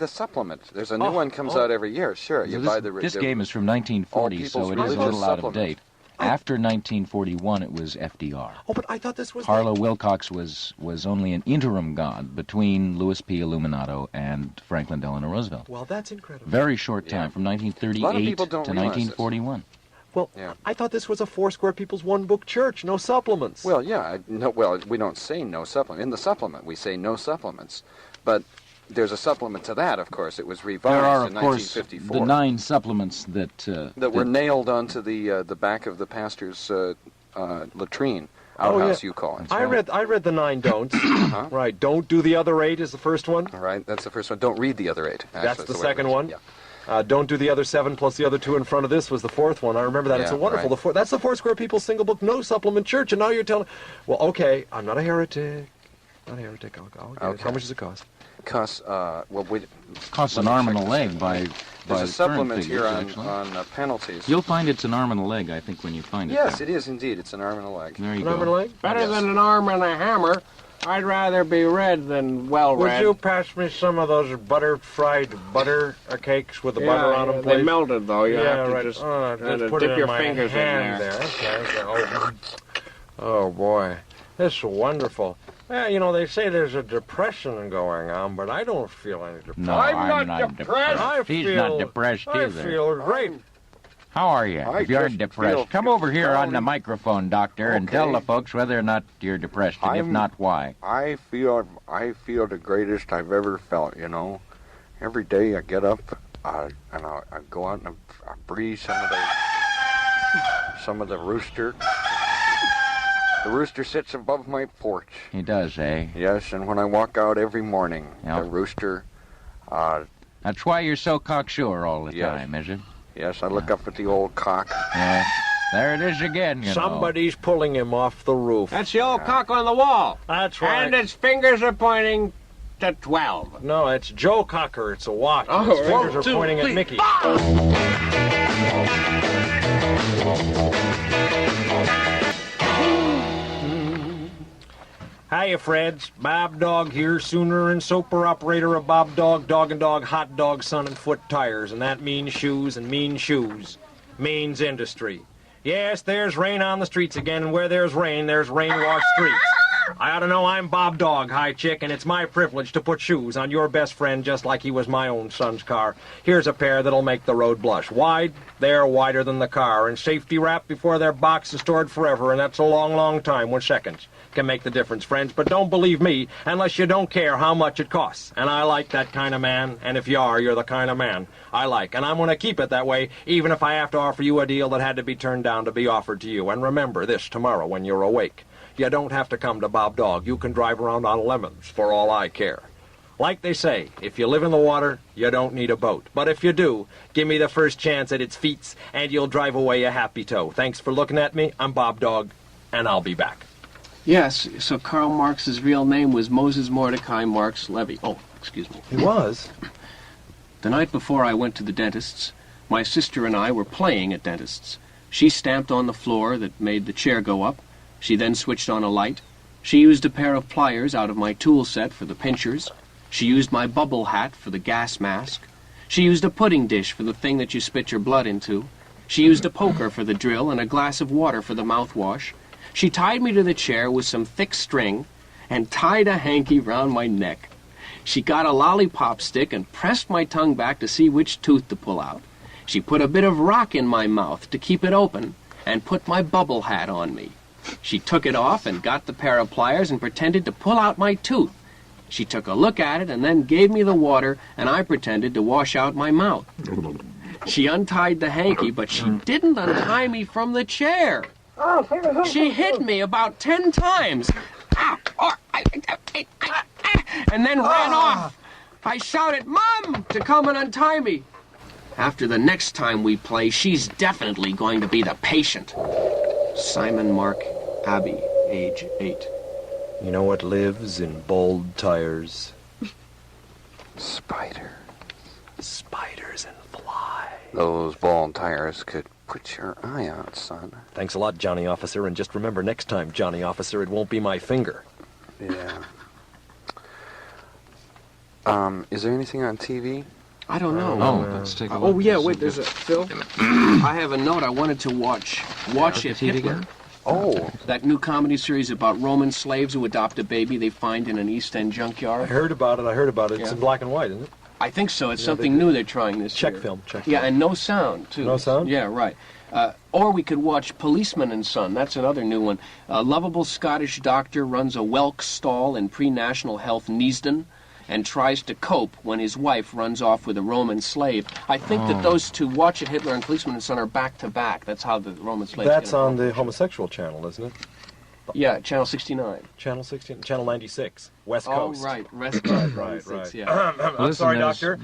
years. supplement. There's a new Oh, one comes oh. out every year. Sure, you So buy this the game is from 1940, All so it People's is a Religious little out of Supplement. date. After 1941, it was FDR. Oh, but I thought this was Harlow Wilcox was only an interim god between Louis P. Illuminato and Franklin Delano Roosevelt. Well, that's incredible. Very short time, from A lot of 1938 people to don't realize this. 1941. Well, Yeah. I thought this was a Four Square People's One Book Church, no supplements. Well, yeah, no. Well, we don't say no supplement. In the supplement, we say no supplements, but there's a supplement to that. Of course, it was revised There are, in of course, 1954. the 9 supplements that were nailed onto the back of the pastor's latrine, Oh, outhouse, yeah. you call it. I read the 9 don'ts. Right. Don't do the other 8 is the first one. All right, that's the first one. Don't read the other 8. Actually, That's the way it second is. one. Yeah. Don't do the other 7 plus the other 2 in front of this was the 4th one. I remember that. It's a Yeah, wonderful. right. That's the Four Square People's single book, no supplement church. And now you're telling, well, okay, I'm not a heretic. Not a heretic. I'll get it. Okay. How much does it cost? Costs costs an let me arm and check a this leg out. by There's the a current supplement figures, here actually. on penalties. You'll find it's an arm and a leg, I think, when you find it. Yes, it is indeed. It's an arm and a leg. There you An go. arm and a leg? Better Yes. than an arm and a hammer. I'd rather be red than well Would read. you pass me some of those fried butter cakes with the butter on them, please? They melted though. You have to right. just, Just put dip it in your my fingers in hand there. Okay. Oh boy, this is wonderful. Yeah, you know, they say there's a depression going on, but I don't feel any depression. No, I'm not depressed. I He's feel, not depressed I either. feel great. How are you? I If you aren't just depressed, feel come over here on the down. microphone, doctor, and tell the folks whether or not you're depressed, and if I'm- not, why. I feel the greatest I've ever felt, you know. Every day I get up and I go out and I breathe some of the rooster. The rooster sits above my porch. He does, eh? Yes, and when I walk out every morning, Yep. the rooster... That's why you're so cocksure all the time, is it? Yes, I look up at the old cock. Yeah. There it is again, you know. Somebody's pulling him off the roof. That's the old cock on the wall. That's right. And its fingers are pointing to 12. No, it's Joe Cocker. It's a watch. Oh, His fingers 1, are 2, pointing 3. at Mickey. Hiya, Freds. Bob Dog here, sooner and soaper operator of Bob Dog, Dog and Dog, Hot Dog, Sun and Foot Tires. And that means shoes, and mean shoes means industry. Yes, there's rain on the streets again, and where there's rain-washed streets. I ought to know I'm Bob Dog, hi chick, and it's my privilege to put shoes on your best friend just like he was my own son's car. Here's a pair that'll make the road blush. Wide, they're wider than the car, and safety wrapped before they're boxed and stored forever, and that's a long, long time when seconds can make the difference, friends. But don't believe me unless you don't care how much it costs. And I like that kind of man, and if you are, you're the kind of man I like. And I'm going to keep it that way, even if I have to offer you a deal that had to be turned down to be offered to you. And remember this tomorrow when you're awake. You don't have to come to Bob Dog. You can drive around on lemons for all I care. Like they say, if you live in the water, you don't need a boat. But if you do, give me the first chance at its feet, and you'll drive away a happy toe. Thanks for looking at me. I'm Bob Dog, and I'll be back. Yes, so Karl Marx's real name was Moses Mordecai Marx Levy. Oh, excuse me. He was? The night before I went to the dentist's, my sister and I were playing at dentist's. She stamped on the floor that made the chair go up. She then switched on a light. She used a pair of pliers out of my tool set for the pinchers. She used my bubble hat for the gas mask. She used a pudding dish for the thing that you spit your blood into. She used a poker for the drill and a glass of water for the mouthwash. She tied me to the chair with some thick string and tied a hanky round my neck. She got a lollipop stick and pressed my tongue back to see which tooth to pull out. She put a bit of rock in my mouth to keep it open and put my bubble hat on me. She took it off and got the pair of pliers and pretended to pull out my tooth. She took a look at it and then gave me the water, and I pretended to wash out my mouth. She untied the hanky, but she didn't untie me from the chair. She hit me about 10 times. And then ran off. I shouted, "Mom!" to come and untie me. After the next time we play, she's definitely going to be the patient. Simon Mark Abbey, age 8. You know what lives in bold tires? Spider. Spiders and flies. Those bald tires could put your eye out, son. Thanks a lot, Johnny Officer, and just remember next time, Johnny Officer, it won't be my finger. Yeah. Is there anything on TV? I don't know. Let's take a look. Oh, yeah, wait, there's a... Phil? I have a note I wanted to watch. Watch It, Hitler. Oh. That new comedy series about Roman slaves who adopt a baby they find in an East End junkyard. I heard about it. It's Yeah. in black and white, isn't it? I think so. It's something new they're trying this Check year. film. Yeah, and no sound, too. No sound? Yeah, right. Or we could watch Policeman and Son. That's another new one. A lovable Scottish doctor runs a whelk stall in pre-national health Neasden and tries to cope when his wife runs off with a Roman slave. I think that those two, Watch It, Hitler, and Policeman and Son, are back-to-back. That's how the Roman slaves That's get on involved. the homosexual channel, isn't it? Yeah, Channel 69. Channel 16, Channel 96, West Oh, Coast. right, West Coast. right. Yeah. I'm sorry, Doctor.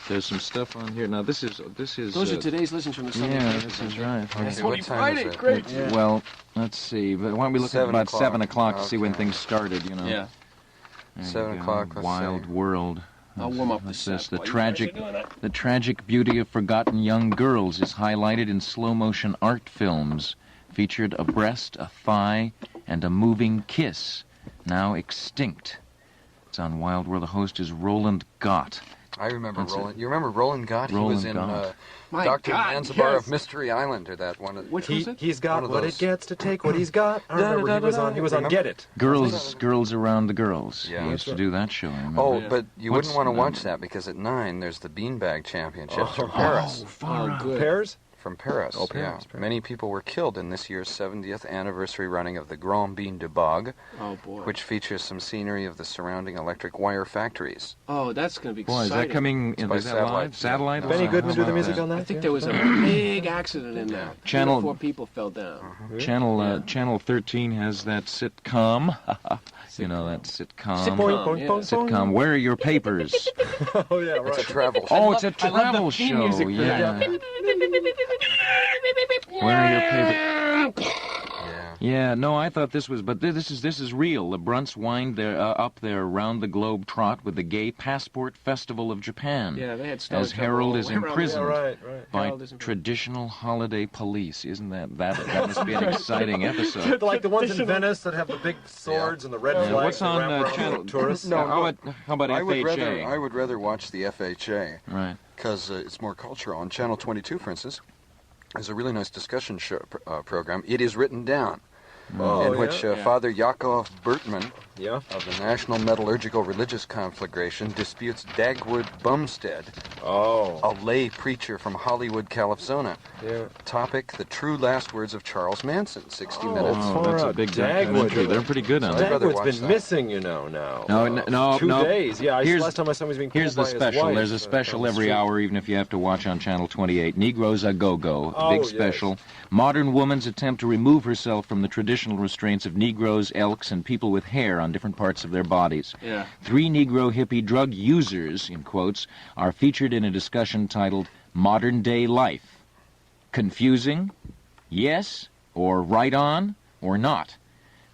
There's some stuff on here. Now this is. Those are today's listens from the Sunday Yeah, paper. this is right. It's Okay, Holy what time Friday, is it? great. Yeah. Well, let's see. But why don't we look at 7 about o'clock. 7 o'clock to see when Okay. things started? You know. Yeah. There you 7 go. o'clock, let's Wild see. World. I'll warm up What's the this? set The while you tragic, guys are doing that. the tragic beauty of forgotten young girls is highlighted in slow-motion art films. Featured a breast, a thigh, and a moving kiss, now extinct. It's on Wild World. The host is Roland Gott. I remember That's Roland. You remember Roland Gott? Roland he was in Gott. My Dr. God, Zanzibar yes. of Mystery Island, or that one. Which was it? He's got One of what those. it gets to take what he's got. I remember he was on Get It. Girls around the girls. Yeah. He used to do that show. I remember. Oh, but you What's wouldn't want to the- watch that because at 9 there's the Beanbag Championships from Paris. Oh, good. Pears? From Paris, Oh, Paris, yeah. Many people were killed in this year's 70th anniversary running of the Grand Bain de Bog, Oh, boy. which features some scenery of the surrounding electric wire factories. Oh, that's going to be Boy, exciting. is that coming in? by Is that live? satellite. Satellite? Benny Goodman do the music on that? I think there was a big accident in there. Channel- 4 people fell down. Channel 13 has that sitcom. You know, that sitcom. Sitcom. Where are your papers? Oh, yeah, right. It's a travel show. Oh, it's a I love travel the theme show. music for Yeah. that. Where are your papers? Yeah, no, I thought this was, but this is real. The Brunts wind up their round-the-globe trot with the Gay Passport Festival of Japan. Yeah, they had Stone as Temple Harold all is the way around. imprisoned Yeah, right. by Harold is imprisoned. traditional holiday police. Isn't that must be an exciting episode? Like the ones in Venice that have the big swords and the red flags. What's on that wrap around channel? the tourists. How about I FHA? would rather watch the FHA. Right. Because it's more cultural. On Channel 22, for instance, there's a really nice discussion show, program. It is written down. In which Father Yakov Bergman of the National Metallurgical Religious Conflagration disputes Dagwood Bumstead, a lay preacher from Hollywood, California. Topic, the true last words of Charles Manson, 60 minutes. Oh, that's a big documentary. They're pretty good on that. Dagwood's been missing, you know, now. No, 2 days. Yeah, last time I saw him was being Here's pulled the by his special. wife, There's a special every hour, even if you have to watch on Channel 28. Negroes a Go-Go, big special. Modern woman's attempt to remove herself from the traditional restraints of Negroes, elks, and people with hair on different parts of their bodies. Yeah. 3 Negro hippie drug users, in quotes, are featured in a discussion titled Modern Day Life. Confusing? Yes, or right on, or not,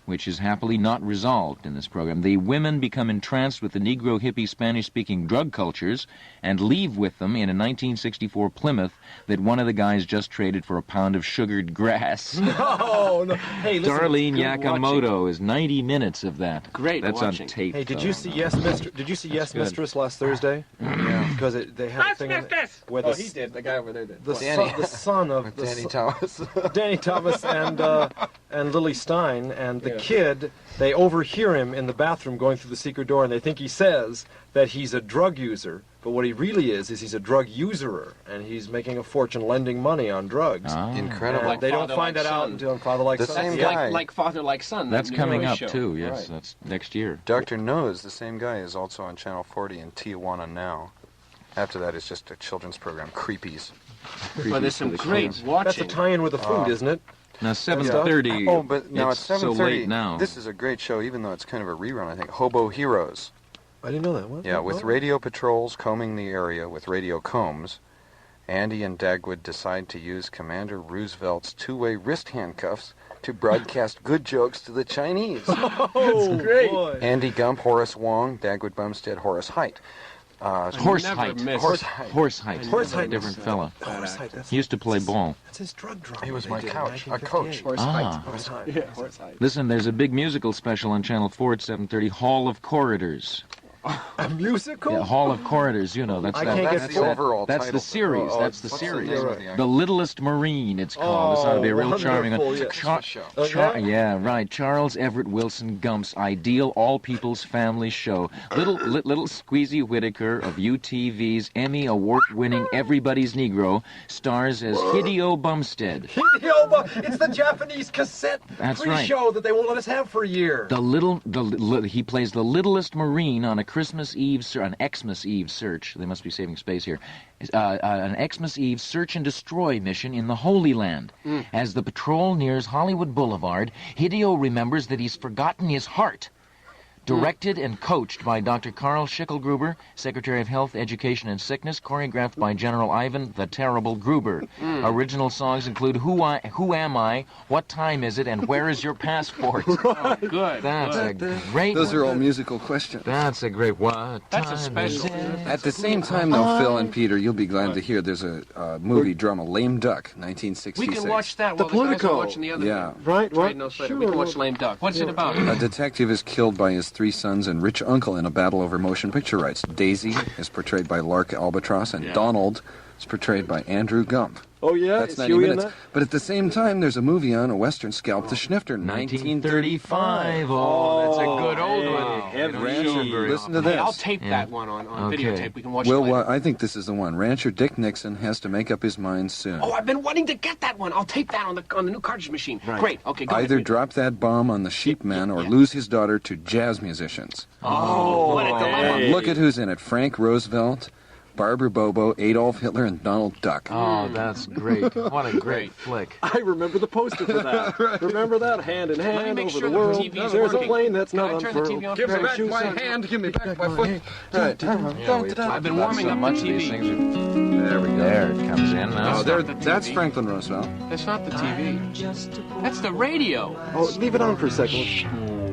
which is happily not resolved in this program. The women become entranced with the Negro hippie Spanish-speaking drug cultures and leave with them in a 1964 Plymouth that one of the guys just traded for a pound of sugared grass. No. Hey, listen. Darlene Yakamoto is 90 minutes of that. Great That's watching. on tape. Hey, did though. you see Yes Mistress? Did you see Yes good. Mistress last Thursday? Yeah. Because they had a thing on it where the he did. The guy over there did. the son of Danny Thomas. Danny Thomas and Lily Stein and the kid. They overhear him in the bathroom going through the secret door, and they think he says that he's a drug user. But what he really is he's a drug usurer, and he's making a fortune lending money on drugs. Incredible. And they don't find that out until Father Like Son. The same That's guy. like Father Like Son. That's the coming news up, show. too. Yes, Right. that's next year. Dr. No's, the same guy, is also on Channel 40 in Tijuana now. After that, it's just a children's program, Creepies. Well, there's some great watching. That's a tie-in with the food, isn't it? Now, 7:30. Oh, but now it's at 7:30. so late now. This is a great show, even though it's kind of a rerun, I think. Hobo Heroes. I didn't know that one. Yeah, with radio patrols combing the area with radio combs, Andy and Dagwood decide to use Commander Roosevelt's two-way wrist handcuffs to broadcast good jokes to the Chinese. Oh, great. Boy. Andy Gump, Horace Wong, Dagwood Bumstead, Horace Height. Horse Height. Horse Height. Horse Height. Horse Height. Different fella. Horse Height. That's He used to play ball. his drug drama. He was they my did in coach. A 1958. coach. Horse Ah. Horse Height. Yeah, Horse Height. Listen, there's a big musical special on Channel 4 at 7:30, Hall of Corridors. A musical? Yeah, Hall of Corridors, you know. That's I that, can't that's get the full. overall That's title. the series. Oh, that's the what's the series. name of the The Littlest Marine, it's called. This ought to be a real charming one. wonderful, yeah. Show. Yeah, right. Charles Everett Wilson Gump's ideal all-people's family show. Little Squeezy Whitaker of UTV's Emmy Award-winning Everybody's Negro stars as Hideo Bumstead. It's the Japanese cassette That's pre-show that they won't let us have for a year. He plays the littlest Marine on a Xmas Eve search. They must be saving space here. An Xmas Eve search and destroy mission in the Holy Land. As the patrol nears Hollywood Boulevard, Hideo remembers that he's forgotten his heart. Directed and coached by Dr. Carl Schickelgruber, Secretary of Health, Education, and Sickness, choreographed by General Ivan the Terrible Gruber. Original songs include Who Am I, What Time Is It, and Where Is Your Passport? Oh, good. That's a great Those are all musical questions. That's a great one. That's a special. At the same time, though, Phil and Peter, you'll be glad to hear there's a movie drama, Lame Duck, 1966. We can watch that while the guys are watching the other Yeah. one. Right, Trade notes later. We can watch Lame Duck. What's it about? A detective is killed by his 3 sons and rich uncle in a battle over motion picture rights. Daisy is portrayed by Lark Albatross, and Donald is portrayed by Andrew Gump. Oh, yeah? That's Is 90 Huey in minutes. that? But at the same time, there's a movie on, a Western, Scalp the Schnifter, 1935. Oh, that's a good old one. Ted Rancher, listen to this. I'll tape that one on videotape. We can watch it Well, later. I think this is the one. Rancher Dick Nixon has to make up his mind soon. Oh, I've been wanting to get that one. I'll tape that on the new cartridge machine. Right. Great. Okay, go Either ahead. drop that bomb on the sheepmen or lose his daughter to jazz musicians. Oh, what a dilemma. Look at who's in it. Frank Roosevelt, Barbara Bobo, Adolf Hitler, and Donald Duck. Oh, that's great. What a great flick. I remember the poster for that. Right. Remember that? Hand in hand over sure the that world. the TV's There's a working. plane that's Can not I turn the unfurled. TV on Give me for a back second? my hand. Give me back my foot. Right. I've been warming up the TV. There we go. There it comes in now. Oh, that's Franklin Roosevelt. That's not the TV. That's the radio. Oh, leave it on for a second.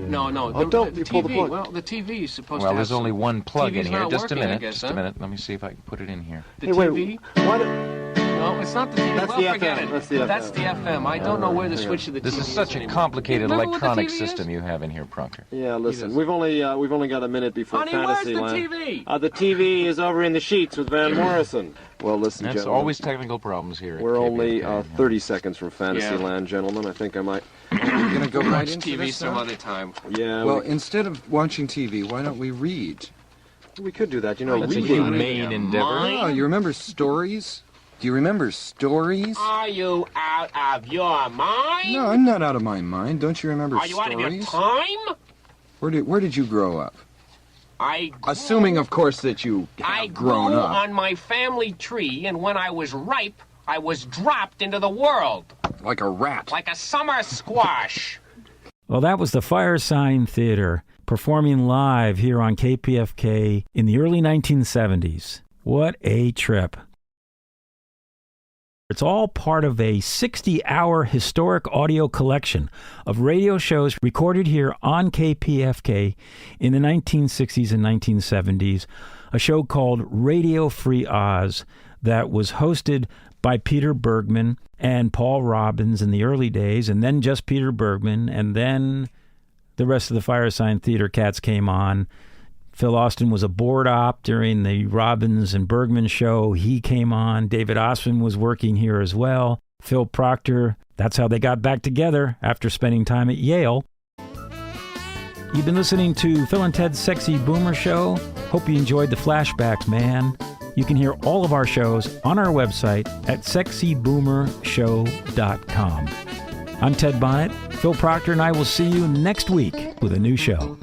No. Oh, don't. The You pull the TV. plug. Well, the TV is supposed to Well, have there's only one plug in TV's here. not Just a working, I minute. guess, Just a huh? minute. Let me see if I can put it in here. The Hey, wait, TV? what? No, it's not the TV. That's well, the forget FM. it. That's the FM. That's the FM. I don't know where the switch to the TV This is such a anymore. complicated Remember what the electronic TV is? system you have in here, Proctor. Yeah, listen. We've only got a minute before Honey, where's the Fantasyland. TV? The TV is over in the sheets with Van Morrison. Well, listen, That's gentlemen. always technical problems here. at We're only KPFK. 30 seconds from Fantasyland, gentlemen. I think I might. You're going to go right Watch into TV this some now? other time. Yeah. Well, instead of watching TV, why don't we read? We could do that. You know, That's a reading. humane endeavor. Oh, you remember stories? Do you remember stories? Are you out of your mind? No, I'm not out of my mind. Don't you remember Are you out of your stories? time? Where did you grow up? Assuming, of course, that you I have grown grew up. on my family tree, and when I was ripe, I was dropped into the world. Like a rat. Like a summer squash. Well, that was the Firesign Theatre performing live here on KPFK in the early 1970s. What a trip. It's all part of a 60-hour historic audio collection of radio shows recorded here on KPFK in the 1960s and 1970s, a show called Radio Free Oz that was hosted by Peter Bergman and Paul Robbins in the early days, and then just Peter Bergman, and then the rest of the Firesign Theatre cats came on. Phil Austin was a board op during the Robbins and Bergman show. He came on. David Ossman was working here as well. Phil Proctor, that's how they got back together after spending time at Yale. You've been listening to Phil and Ted's Sexy Boomer Show. Hope you enjoyed the flashbacks, man. You can hear all of our shows on our website at sexyboomershow.com. I'm Ted Bonnet. Phil Proctor and I will see you next week with a new show.